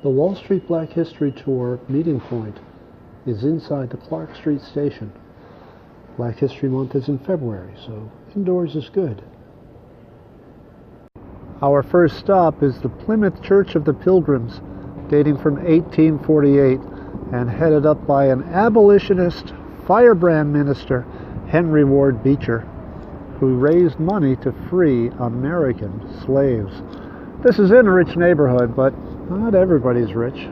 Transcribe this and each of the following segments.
The Wall Street Black History Tour meeting point is inside the Clark Street station. Black History Month is in February, so indoors is good. Our first stop is the Plymouth Church of the Pilgrims, dating from 1848, and headed up by an abolitionist firebrand minister, Henry Ward Beecher, who raised money to free American slaves. This is in a rich neighborhood, but not everybody's rich.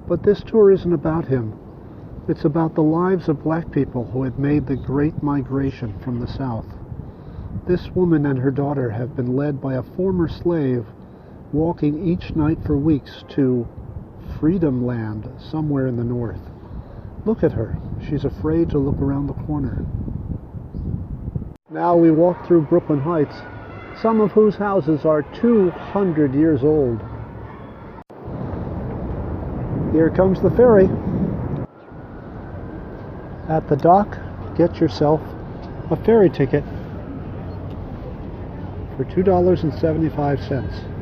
But this tour isn't about him. It's about the lives of black people who had made the Great Migration from the South. This woman and her daughter have been led by a former slave, walking each night for weeks to Freedom Land somewhere in the north. Look at her. She's afraid to look around the corner. Now we walk through Brooklyn Heights, some of whose houses are 200 years old. Here comes the ferry. At the dock, get yourself a ferry ticket for $2.75.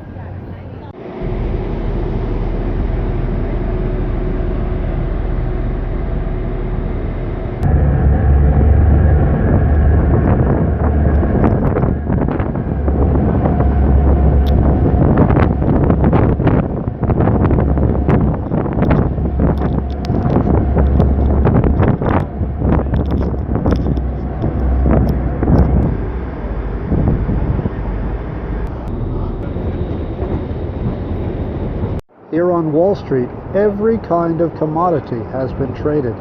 Here on Wall Street, every kind of commodity has been traded,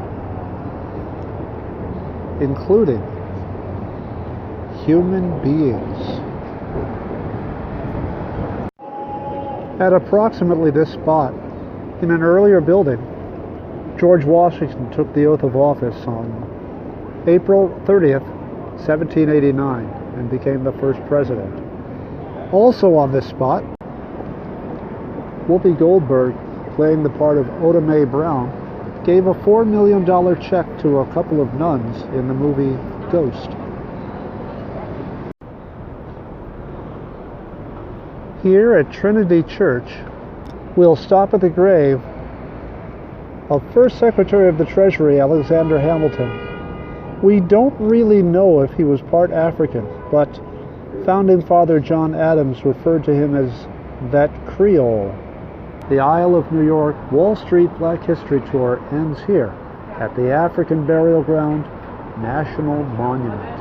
including human beings. At approximately this spot, in an earlier building, George Washington took the oath of office on April 30th, 1789, and became the first president. Also on this spot, Whoopi Goldberg, playing the part of Oda Mae Brown, gave a $4 million check to a couple of nuns in the movie Ghost. Here at Trinity Church, we'll stop at the grave of First Secretary of the Treasury, Alexander Hamilton. We don't really know if he was part African, but Founding Father John Adams referred to him as that Creole. The Isle of New York Wall Street Black History Tour ends here at the African Burial Ground National Monument.